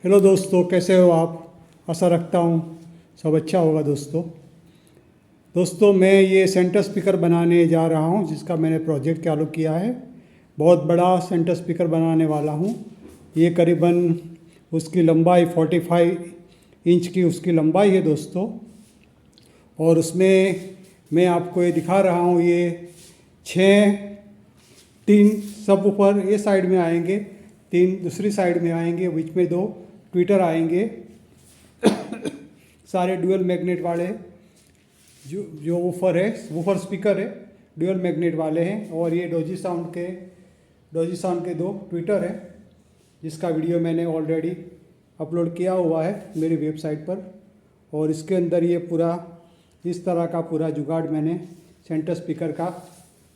Hello दोस्तों, कैसे हो आप। आशा रखता हूँ सब अच्छा होगा। दोस्तों मैं ये सेंटर स्पीकर बनाने जा रहा हूँ, जिसका मैंने प्रोजेक्ट चालू किया है। बहुत बड़ा सेंटर स्पीकर बनाने वाला हूँ। ये करीबन उसकी लंबाई 45 इंच की उसकी लंबाई है दोस्तों। और उसमें मैं आपको ये दिखा रहा हूँ, ये 6 तीन सब ऊपर ये साइड में आएंगे, 3 दूसरी साइड में आएंगे, बीच में 2 ट्विटर आएंगे। सारे ड्यूअल मैग्नेट वाले जो जो वूफर है, वूफर स्पीकर है, ड्यूअल मैग्नेट वाले हैं। और ये डोजी साउंड के 2 ट्विटर है, जिसका वीडियो मैंने ऑलरेडी अपलोड किया हुआ है मेरी वेबसाइट पर। और इसके अंदर ये पूरा इस तरह का पूरा जुगाड़ मैंने सेंटर स्पीकर का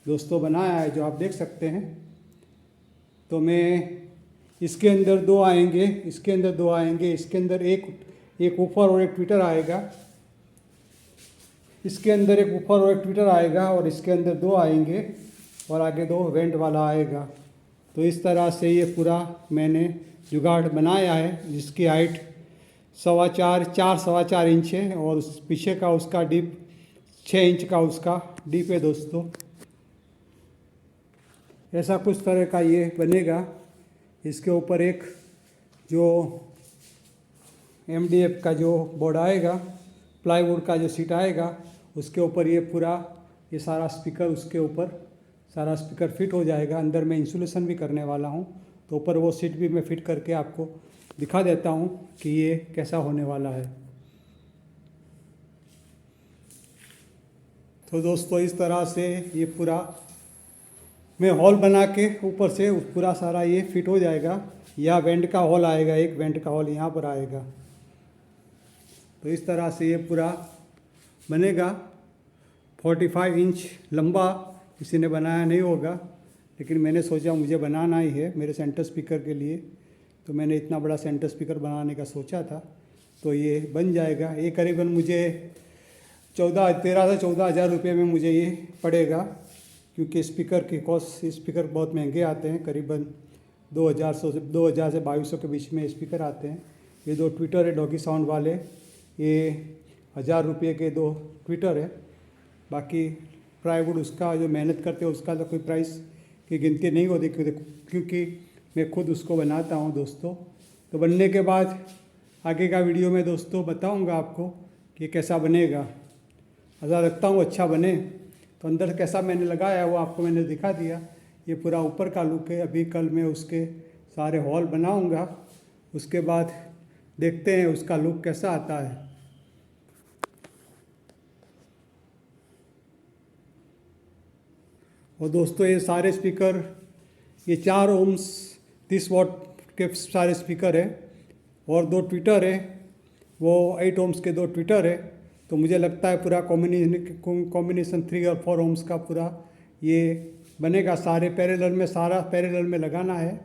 दोस्तों बनाया है, जो आप देख सकते हैं। तो मैं इसके अंदर 2 आएंगे, इसके अंदर 2 आएंगे, इसके अंदर एक ऊपर और एक ट्विटर आएगा, इसके अंदर एक ऊपर और एक ट्विटर आएगा, और इसके अंदर 2 आएंगे, और आगे 2 वेंट वाला आएगा। तो इस तरह से ये पूरा मैंने जुगाड़ बनाया है, जिसकी हाइट 4.25 इंच है, और उस पीछे का उसका डीप 6 इंच का उसका डीप है दोस्तों। ऐसा कुछ तरह का ये बनेगा। इसके ऊपर एक जो MDF का जो बोर्ड आएगा, प्लाईवुड का जो सीट आएगा, उसके ऊपर ये सारा स्पीकर उसके ऊपर सारा स्पीकर फिट हो जाएगा। अंदर मैं इंसुलेशन भी करने वाला हूँ, तो ऊपर वो सीट भी मैं फिट करके आपको दिखा देता हूँ कि ये कैसा होने वाला है। तो दोस्तों इस तरह से ये पूरा मैं हॉल बना के ऊपर से पूरा सारा ये फिट हो जाएगा। या वेंट का हॉल आएगा, एक वेंट का हॉल यहाँ पर आएगा। तो इस तरह से ये पूरा बनेगा। 45 इंच लंबा किसी ने बनाया नहीं होगा, लेकिन मैंने सोचा मुझे बनाना ही है मेरे सेंटर स्पीकर के लिए। तो मैंने इतना बड़ा सेंटर स्पीकर बनाने का सोचा था, तो ये बन जाएगा। ये करीबन मुझे 13 से 14 हज़ार रुपये में मुझे ये पड़ेगा, क्योंकि स्पीकर की कॉस्ट, स्पीकर बहुत महंगे आते हैं। करीबन 2000 से 2200 के बीच में स्पीकर आते हैं। ये 2 ट्विटर है डॉगी साउंड वाले, ये 1000 रुपये के 2 ट्विटर है। बाकी प्लाईवुड उसका जो मेहनत करते हैं उसका तो कोई प्राइस की गिनती नहीं होती, क्योंकि मैं खुद उसको बनाता हूँ दोस्तों। तो बनने के बाद आगे का वीडियो में दोस्तों बताऊँगा आपको कि कैसा बनेगा। आशा रखता हूँ अच्छा बने। तो अंदर कैसा मैंने लगाया वो आपको मैंने दिखा दिया। ये पूरा ऊपर का लुक है। अभी कल मैं उसके सारे हॉल बनाऊंगा, उसके बाद देखते हैं उसका लुक कैसा आता है। और दोस्तों ये सारे स्पीकर, ये 4 ओम्स 30 वॉट के सारे स्पीकर है, और 2 ट्विटर है, वो 8 ओम्स के 2 ट्विटर है। तो मुझे लगता है पूरा कॉम्बिनेशन 3 और 4 ओम्स का पूरा ये बनेगा। सारा पैरेलल में लगाना है।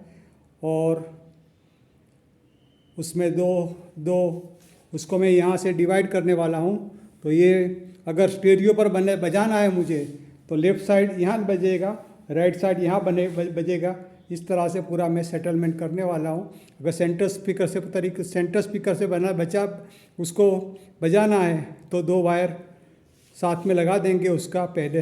और उसमें दो उसको मैं यहाँ से डिवाइड करने वाला हूँ। तो ये अगर स्टेरियो पर बजाना है मुझे, तो लेफ़्ट साइड यहाँ बजेगा, राइट साइड यहाँ बजेगा। इस तरह से पूरा मैं सेटलमेंट करने वाला हूँ। अगर सेंटर स्पीकर से उसको बजाना है, तो 2 वायर साथ में लगा देंगे। उसका पहले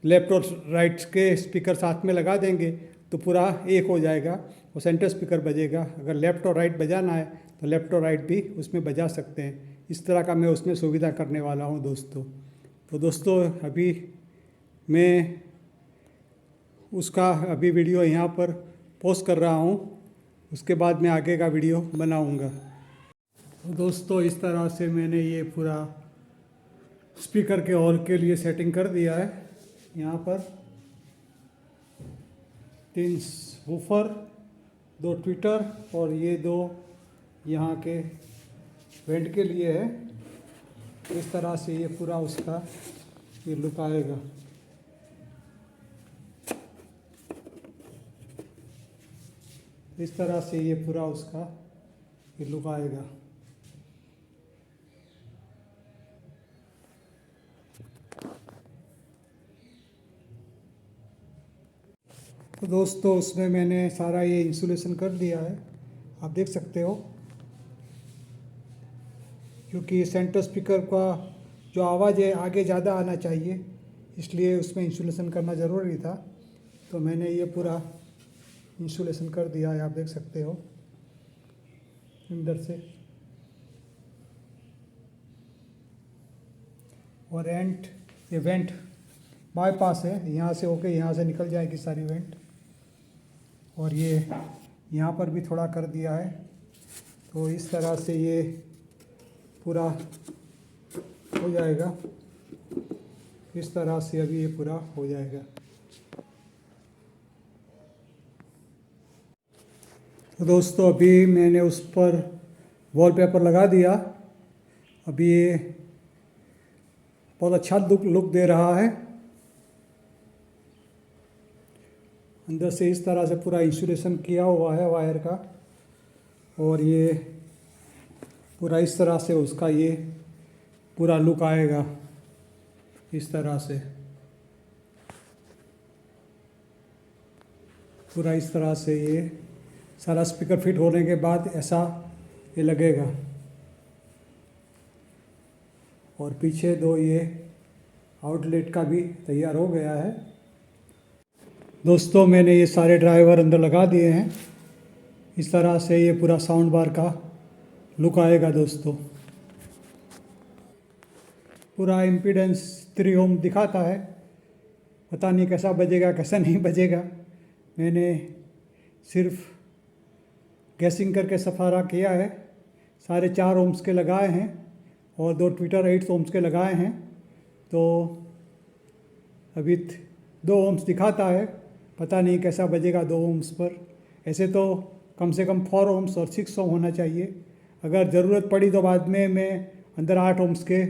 लेफ़्ट और राइट के स्पीकर साथ में लगा देंगे, तो पूरा एक हो जाएगा और सेंटर स्पीकर बजेगा। अगर लेफ़्ट और राइट बजाना है, तो लेफ़्ट और राइट भी उसमें बजा सकते हैं। इस तरह का मैं उसमें सुविधा करने वाला हूँ दोस्तों। तो दोस्तों अभी मैं उसका वीडियो यहाँ पर पोस्ट कर रहा हूँ, उसके बाद मैं आगे का वीडियो बनाऊँगा। तो दोस्तों इस तरह से मैंने ये पूरा स्पीकर के हॉल के लिए सेटिंग कर दिया है। यहाँ पर 3 वूफर, 2 ट्विटर, और ये 2 यहाँ के वेंट के लिए है। इस तरह से ये पूरा उसका ये लुक आएगा। इस तरह से ये पूरा उसका ये लुक आएगा। तो दोस्तों उसमें मैंने सारा ये इंसुलेशन कर दिया है, आप देख सकते हो। क्योंकि सेंटर स्पीकर का जो आवाज़ है आगे ज़्यादा आना चाहिए, इसलिए उसमें इंसुलेशन करना ज़रूरी था। तो मैंने ये पूरा इंसुलेशन कर दिया है, आप देख सकते हो अंदर से। और ये वेंट बाईपास है, यहाँ से होके यहाँ से निकल जाएगी सारी वेंट। और ये यहाँ पर भी थोड़ा कर दिया है, तो इस तरह से ये पूरा हो जाएगा। इस तरह से अभी ये पूरा हो जाएगा। तो दोस्तों अभी मैंने उस पर वॉलपेपर लगा दिया। अभी ये बहुत अच्छा लुक दे रहा है। अंदर से इस तरह से पूरा इंसुलेशन किया हुआ है वायर का, और ये पूरा इस तरह से उसका ये पूरा लुक आएगा इस तरह से। पूरा इस तरह से ये सारा स्पीकर फिट होने के बाद ऐसा ये लगेगा। और पीछे दो ये आउटलेट का भी तैयार हो गया है। दोस्तों मैंने ये सारे ड्राइवर अंदर लगा दिए हैं। इस तरह से ये पूरा साउंड बार का लुक आएगा दोस्तों। पूरा इम्पीडेंस 3 ओम दिखाता है, पता नहीं कैसा बजेगा कैसा नहीं बजेगा। मैंने सिर्फ गैसिंग करके सफारा किया है। सारे 4 ओम्स के लगाए हैं और 2 ट्विटर 8 ओम्स के लगाए हैं। तो अभी 2 ओम्स दिखाता है, पता नहीं कैसा बजेगा 2 ओम्स पर। ऐसे तो कम से कम 4 ओम्स और 6 ओम होना चाहिए। अगर ज़रूरत पड़ी तो बाद में मैं अंदर 8 ओम्स के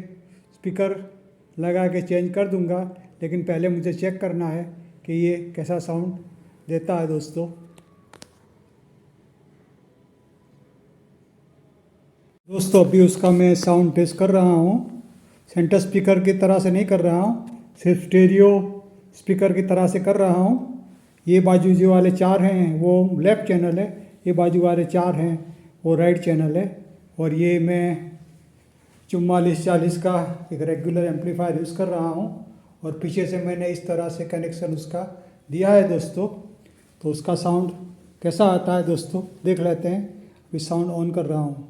स्पीकर लगा के चेंज कर दूंगा, लेकिन पहले मुझे चेक करना है कि ये कैसा साउंड देता है दोस्तों। दोस्तों अभी उसका मैं साउंड टेस्ट कर रहा हूँ। सेंटर स्पीकर की तरह से नहीं कर रहा हूँ, सिर्फ स्टेरियो स्पीकर की तरह से कर रहा हूँ। ये बाजू जो वाले 4 हैं वो लेफ़्ट चैनल है, ये बाजू वाले 4 हैं वो राइट चैनल है। और ये मैं 4440 का एक रेगुलर एम्पलीफायर यूज़ कर रहा हूँ। और पीछे से मैंने इस तरह से कनेक्शन उसका दिया है दोस्तों। तो उसका साउंड कैसा आता है दोस्तों देख लेते हैं। अभी साउंड ऑन कर रहा हूँ।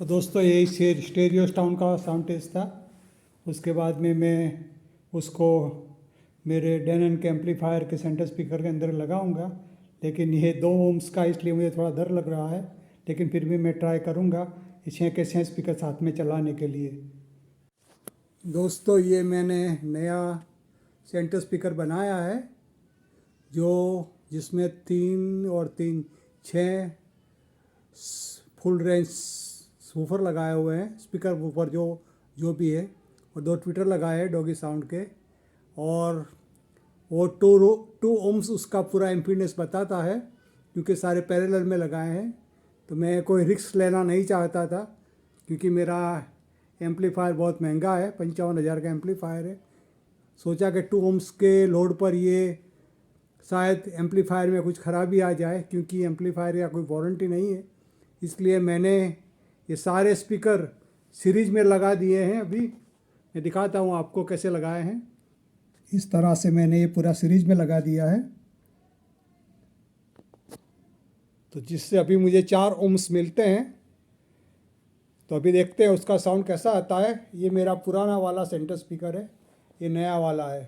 तो दोस्तों यही स्टेरियो साउंड का साउंड टेस्ट था। उसके बाद में मैं उसको मेरे डेनन के एम्पलीफायर के सेंटर स्पीकर के अंदर लगाऊंगा, लेकिन ये 2 ओम्स का इसलिए मुझे थोड़ा डर लग रहा है, लेकिन फिर भी मैं ट्राई करूंगा 6 के 6 स्पीकर साथ में चलाने के लिए। दोस्तों ये मैंने नया सेंटर स्पीकर बनाया है जिसमें 3 और 3 6 फुल रेंज वूफर लगाए हुए हैं, स्पीकर वूफर जो भी है, और 2 ट्विटर लगाए हैं डॉगी साउंड के, और वो 2 ओम्स उसका पूरा इम्पीडेंस बताता है, क्योंकि सारे पैरेलल में लगाए हैं। तो मैं कोई रिस्क लेना नहीं चाहता था, क्योंकि मेरा एम्पलीफायर बहुत महंगा है, 55,000 का एम्पलीफायर है। सोचा कि 2 ओम्स के लोड पर ये शायद एम्पलीफायर में कुछ ख़राबी आ जाए, क्योंकि एम्पलीफायर का कोई वारंटी नहीं है। इसलिए मैंने ये सारे स्पीकर सीरीज में लगा दिए हैं। अभी मैं दिखाता हूँ आपको कैसे लगाए हैं। इस तरह से मैंने ये पूरा सीरीज में लगा दिया है, तो जिससे अभी मुझे 4 ओम्स मिलते हैं। तो अभी देखते हैं उसका साउंड कैसा आता है। ये मेरा पुराना वाला सेंटर स्पीकर है, ये नया वाला है।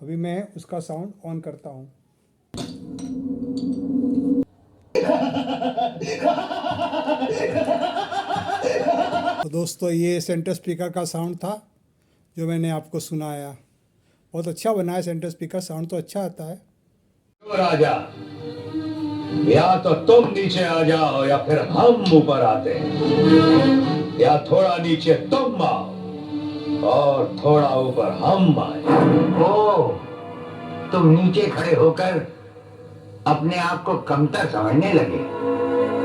अभी मैं उसका साउंड ऑन करता हूँ। तो दोस्तों ये सेंटर स्पीकर का साउंड था जो मैंने आपको सुनाया। बहुत अच्छा बना है सेंटर स्पीकर, साउंड तो अच्छा आता है। राजा, या तो तुम नीचे आ जाओ या फिर हम ऊपर आते हैं, या थोड़ा नीचे तुम आओ और थोड़ा ऊपर हम आए। ओ, तुम नीचे खड़े होकर अपने आप को कमतर समझने लगे।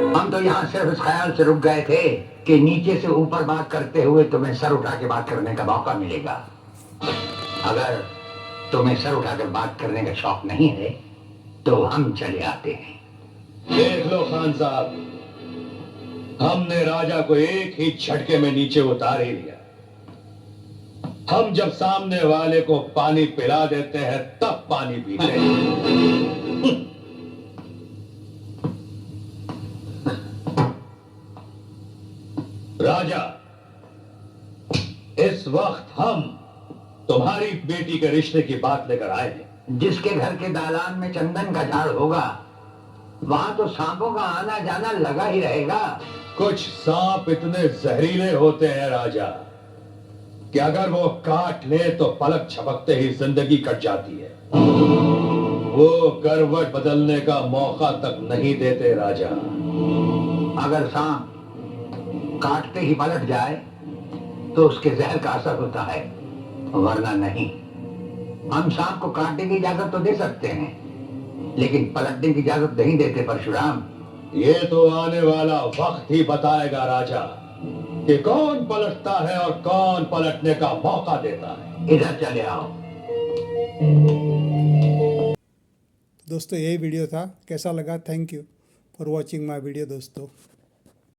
हम तो यहाँ सिर्फ इस ख्याल से रुक गए थे कि नीचे से ऊपर बात करते हुए तुम्हें सर उठा के बात करने का मौका मिलेगा। अगर तुम्हें सर उठाकर बात करने का शौक नहीं है तो हम चले आते हैं। देख लो खान साहब, हमने राजा को एक ही झटके में नीचे उतार ही लिया। हम जब सामने वाले को पानी पिला देते हैं तब पानी पीते हैं। राजा, इस वक्त हम तुम्हारी बेटी के रिश्ते की बात लेकर आए हैं। जिसके घर के दालान में चंदन का झाड़ होगा वहां तो सांपों का आना जाना लगा ही रहेगा। कुछ सांप इतने जहरीले होते हैं राजा कि अगर वो काट ले तो पलक झपकते ही जिंदगी कट जाती है। वो करवट बदलने का मौका तक नहीं देते राजा। अगर सांप काटते ही पलट जाए तो उसके जहर का असर होता है, वरना नहीं। हम सांप को काटने की इजाजत तो दे सकते हैं, लेकिन पलटने की इजाजत नहीं देते परशुराम। ये तो आने वाला वक्त ही बताएगा राजा कि कौन पलटता है और कौन पलटने का मौका देता है। इधर चले आओ। दोस्तों यही वीडियो था, कैसा लगा? Thank you for watching my video दोस्तों।